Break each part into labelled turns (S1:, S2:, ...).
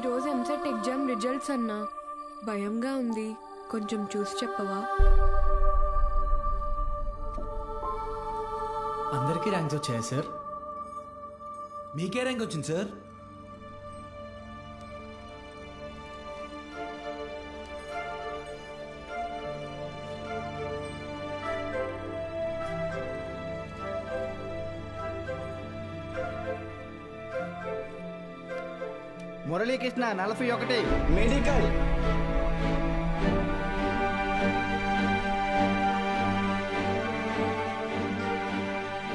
S1: ఈరోజు EAMCET exam results అన్నా. భయంగా ఉంది, కొంచెం చూసి చెప్పవా?
S2: అందరికీ ర్యాంక్స్ వచ్చాయా సార్?
S3: మీకే ర్యాంక్ వచ్చింది sir?
S4: Muralikrishna 41 medical.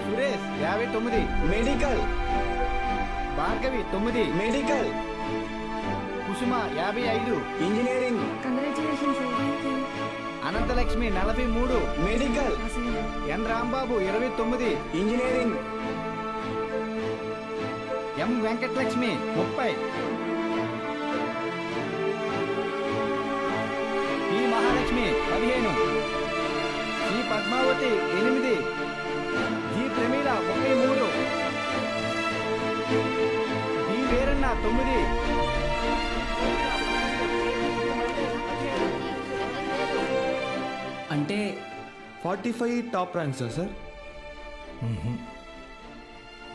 S4: Suresh 59 medical. Bhargavi 9 medical. Kusuma 55 engineering. Anantalakshmi 43 medical. N Rambabu 29 engineering. M Venkatalakshmi 30. P Mahalakshmi 15. C Padmavathi 8. G Pramila 33. D Veeranna 9.
S2: అంటే
S3: 45 టాప్ ర్యాంక్స్ సార్?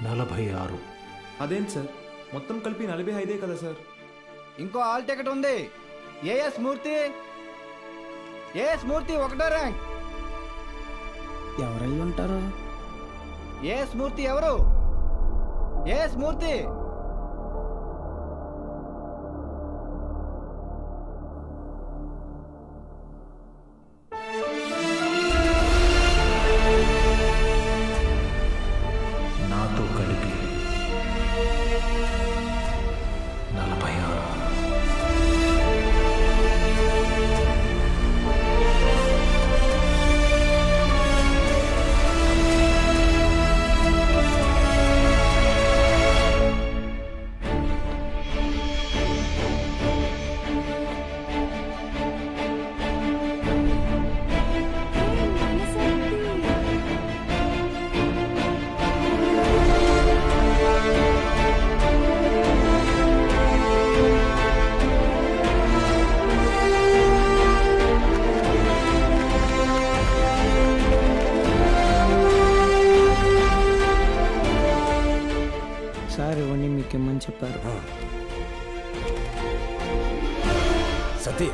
S5: 46.
S3: అదేంటి సార్, మొత్తం కలిపి 45 కదా సార్?
S4: ఇంకో ఆల్ టికెట్ ఉంది. ఏఎస్ మూర్తి 1వ ర్యాంక్.
S2: ఎవరై ఉంటారు?
S4: ఏఎస్ మూర్తి ఎవరు? ఏఎస్ మూర్తి.
S5: నాతో కలిపి 46.
S2: సార్ ఇవన్నీ మీకు ఇమ్మని చెప్పారు.
S6: సతీ,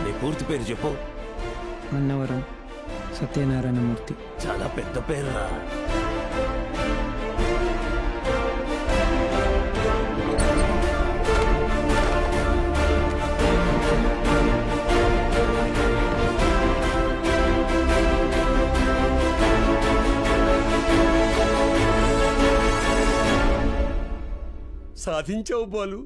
S6: నీ పూర్తి పేరు చెప్పు.
S2: అన్నవరం సత్యనారాయణమూర్తి.
S6: చాలా పెద్ద పేరురా.
S7: సాధించావు బాలు.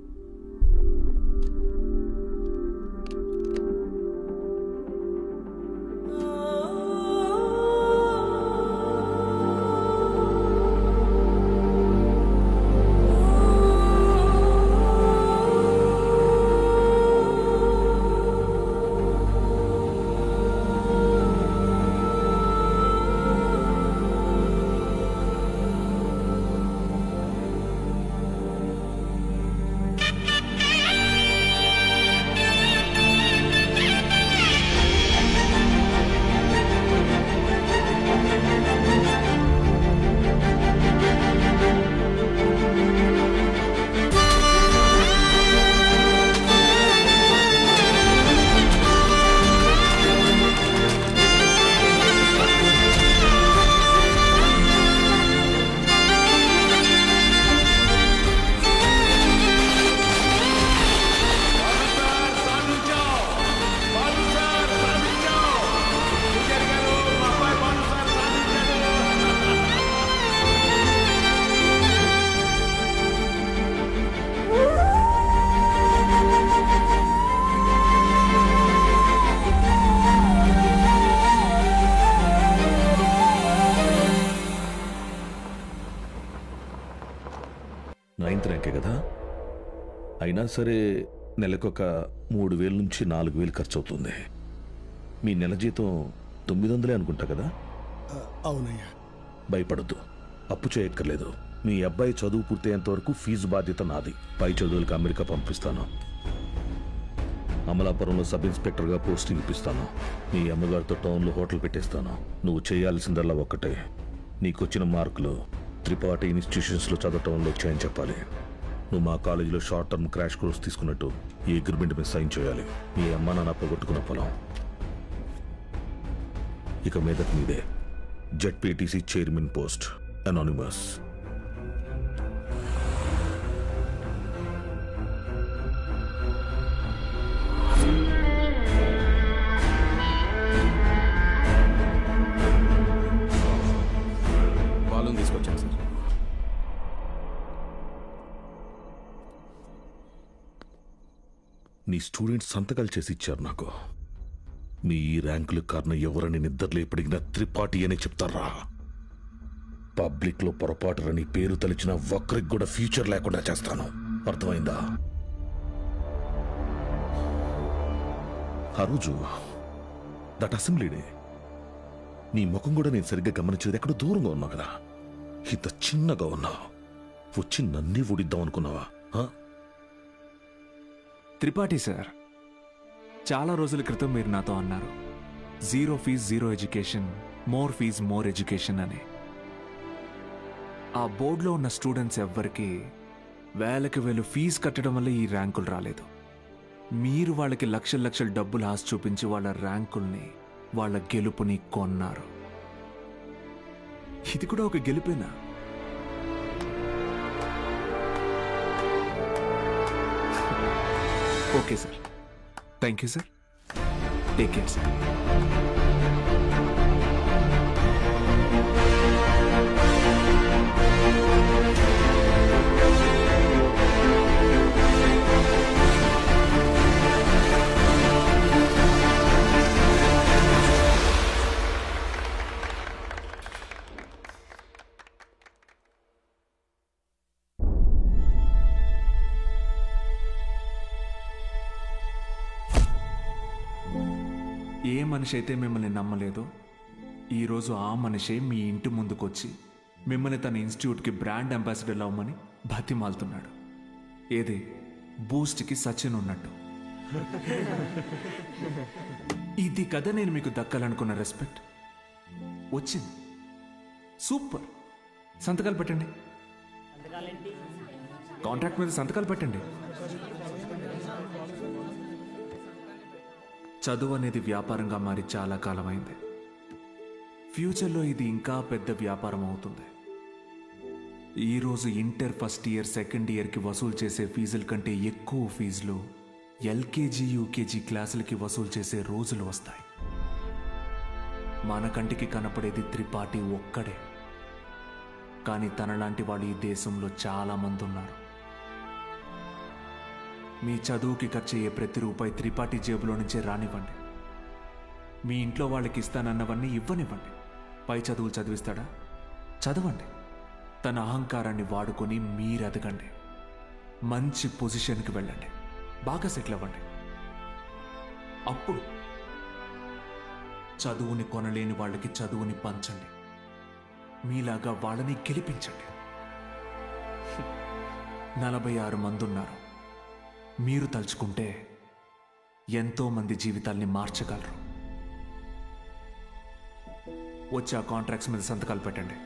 S6: ర్యాంకే కదా, అయినా సరే నెలకొక 3000 నుంచి 4000 ఖర్చు అవుతుంది. మీ నెల జీతం 900 అనుకుంటా కదా?
S7: అవునయ్యా.
S6: భయపడద్దు, అప్పు చేయక్కర్లేదు. మీ అబ్బాయి చదువు పూర్తయ్యేంత వరకు ఫీజు బాధ్యత నాది. పై చదువులకు అమెరికా పంపిస్తాను. అమలాపురంలో సబ్ ఇన్స్పెక్టర్గా పోస్టింగ్ ఇప్పిస్తాను. నీ అమ్మగారితో టౌన్లో హోటల్ పెట్టేస్తాను. నువ్వు చేయాల్సిందల్లా ఒక్కటే, నీకొచ్చిన మార్కులు త్రిపాఠి ఇన్స్టిట్యూషన్స్లో చదవటంలో వచ్చాయని చెప్పాలి. నువ్వు మా కాలేజీలో షార్ట్ టర్మ్ క్రాష్ కోర్స్ తీసుకున్నట్టు ఈ అగ్రిమెంట్ మీద సైన్ చేయాలి. మీ అమ్మ నాన్న పోగొట్టుకున్న పొలం ఇక మీదట నీదే. ZPTC chairman post, anonymous.
S3: Balloon తీసుకొచ్చాను సార్.
S6: నీ స్టూడెంట్స్ సంతకాలు చేసి ఇచ్చారు నాకు. మీ ఈ ర్యాంకుల కారణం ఎవరని నిద్రలో ఎప్పటికినా త్రిపాఠి అనే చెప్తారా? పబ్లిక్లో పొరపాటురని పేరు తలిచిన ఒక్కరికి కూడా ఫ్యూచర్ లేకుండా చేస్తాను. అర్థమైందా? ఆ రోజు దట్ అసెంబ్లీ డే నీ ముఖం కూడా నేను సరిగ్గా గమనించేది. ఎక్కడో దూరంగా ఉన్నావు కదా, ఇంత చిన్నగా ఉన్నావు. వచ్చి నన్నే ఊడిద్దాం అనుకున్నావా?
S8: త్రిపాఠి సార్, చాలా రోజుల క్రితం మీరు నాతో అన్నారు, 0 fees 0 education, more fees more education అని. ఆ బోర్డులో ఉన్న స్టూడెంట్స్ ఎవ్వరికి వేలకి వేలు ఫీజు కట్టడం వల్ల ఈ ర్యాంకులు రాలేదు. మీరు వాళ్ళకి లక్షల లక్షల డబ్బులు ఆశ చూపించి వాళ్ళ ర్యాంకుల్ని, వాళ్ళ గెలుపుని కొన్నారు. ఇది కూడా ఒక గెలుపేనా? Okay sir, thank you sir, take care sir. ఏ మనిషి అయితే మిమ్మల్ని నమ్మలేదో ఈరోజు ఆ మనిషే మీ ఇంటి ముందుకొచ్చి మిమ్మల్ని తన ఇన్స్టిట్యూట్కి బ్రాండ్ అంబాసిడర్ అవ్వమని బతిమాలుతున్నాడు. ఏదే బూస్ట్కి సచిన్ ఉన్నట్టు. ఇది కదా నేను మీకు దక్కాలనుకున్న రెస్పెక్ట్. వచ్చింది, సూపర్. సంతకాలు పెట్టండి, కాంట్రాక్ట్ మీద సంతకాలు పెట్టండి. చదువు అనేది వ్యాపారంగా మారి చాలా కాలమైంది. ఫ్యూచర్లో ఇది ఇంకా పెద్ద వ్యాపారం అవుతుంది. ఈరోజు ఇంటర్ ఫస్ట్ ఇయర్, సెకండ్ ఇయర్కి వసూలు చేసే ఫీజుల కంటే ఎక్కువ ఫీజులు ఎల్కేజీ, యూకేజీ క్లాసులకి వసూలు చేసే రోజులు వస్తాయి. మన కంటికి కనపడేది త్రిపాఠి ఒక్కడే, కానీ తనలాంటి వాళ్ళు ఈ దేశంలో చాలా మంది ఉన్నారు. మీ చదువుకి ఖర్చు అయ్యే ప్రతి రూపాయి త్రిపాఠి జేబులో నుంచే రానివ్వండి. మీ ఇంట్లో వాళ్ళకి ఇస్తానన్నవన్నీ ఇవ్వనివ్వండి. పై చదువులు చదివిస్తాడా? చదవండి. తన అహంకారాన్ని వాడుకొని మీరు ఎదగండి. మంచి పొజిషన్కి వెళ్ళండి, బాగా సెటిల్ అవ్వండి. అప్పుడు చదువుని కొనలేని వాళ్ళకి చదువుని పంచండి. మీలాగా వాళ్ళని గెలిపించండి. 46 మంది ఉన్నారు. మీరు తలుచుకుంటే ఎంతో మంది జీవితాల్ని మార్చగలరు. వచ్చి ఆ కాంట్రాక్ట్స్ మీద సంతకాలు పెట్టండి.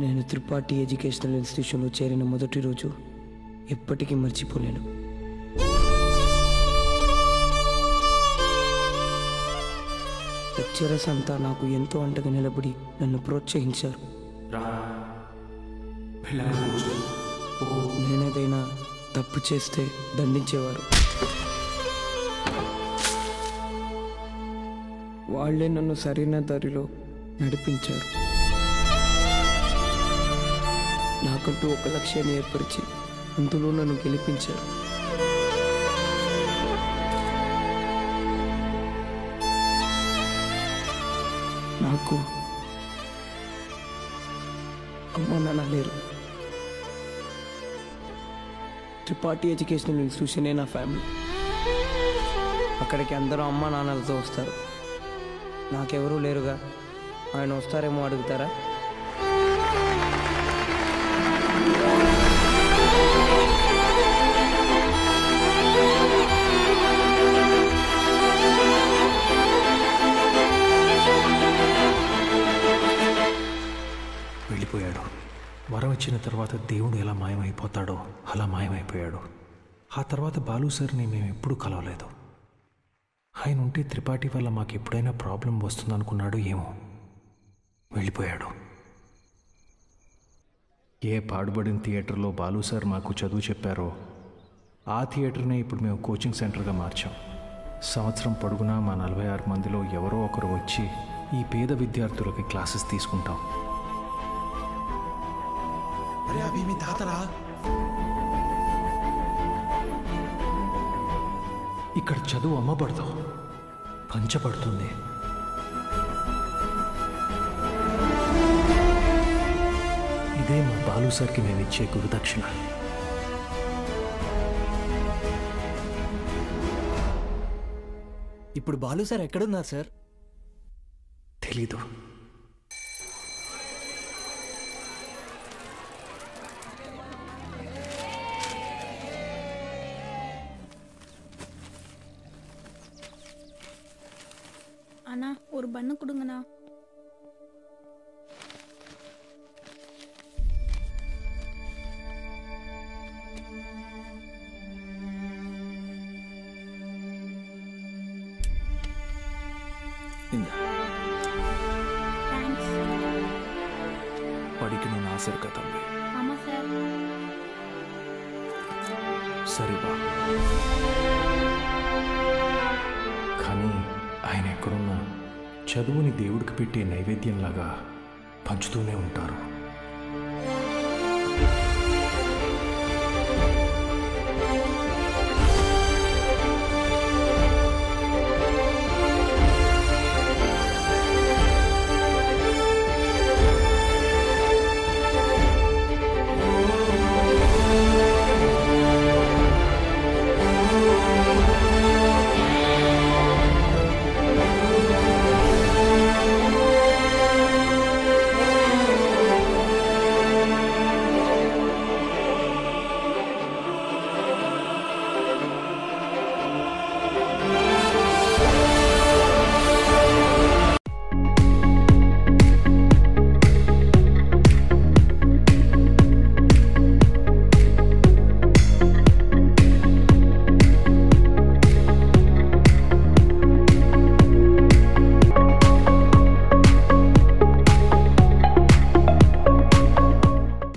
S2: నేను త్రిపాఠి ఎడ్యుకేషనల్ ఇన్స్టిట్యూషన్లో చేరిన మొదటి రోజు ఎప్పటికీ మర్చిపోలేను. లెక్చరర్స్ అంతా నాకు ఎంతో అండగా నిలబడి నన్ను ప్రోత్సహించారు. నేనేదైనా తప్పు చేస్తే దండించేవారు. వాళ్ళే నన్ను సరైన దారిలో నడిపించారు. నాకంటూ ఒక లక్ష్యాన్ని ఏర్పరిచి అందులో నన్ను గెలిపించారు. నాకు అమ్మ నాన్న లేరు. త్రిపాఠి ఎడ్యుకేషనల్ ఇన్స్టిట్యూషనే నా ఫ్యామిలీ. అక్కడికి అందరూ అమ్మ నాన్నలతో వస్తారు. నాకెవరూ లేరుగా, ఆయన వస్తారేమో అడుగుతారా?
S5: వెళ్ళిపోయాడు. వరం ఇచ్చిన తర్వాత దేవుడు ఎలా మాయమైపోతాడో అలా మాయమైపోయాడు. ఆ తర్వాత బాలు సార్ని మేము ఎప్పుడూ కలవలేదు. ఆయన ఉంటే త్రిపాఠి వల్ల మాకు ఎప్పుడైనా ప్రాబ్లం వస్తుందనుకున్నాడు ఏమో. వెళ్ళిపోయాడు. ఏ పాడుబడిన థియేటర్లో బాలు సార్ మాకు చదువు చెప్పారో ఆ థియేటర్నే ఇప్పుడు మేము కోచింగ్ సెంటర్గా మార్చాం. సంవత్సరం పొడుగునా మా 46 మందిలో ఎవరో ఒకరు వచ్చి ఈ పేద విద్యార్థులకి క్లాసెస్ తీసుకుంటాం.
S3: మీ తాతరా?
S5: ఇక్కడ చదువు అమ్మబడదు, పంచబడుతుంది. ఇదే మా బాలు సార్కి మేము ఇచ్చే గురుదక్షిణ.
S4: ఇప్పుడు బాలు సార్ ఎక్కడున్నారు సార్?
S5: తెలీదు.
S9: அண்ணா ஒரு பண்ணு கொடுங்கண்ணா.
S8: படிக்கணும்னு ஆசை இருக்கா தம்பி?
S9: ஆமா சார்.
S5: సరే బా. కానీ ఆయన ఎక్కడున్నా చదువుని దేవుడికి పెట్టే నైవేద్యంలాగా పంచుతూనే ఉంటారు.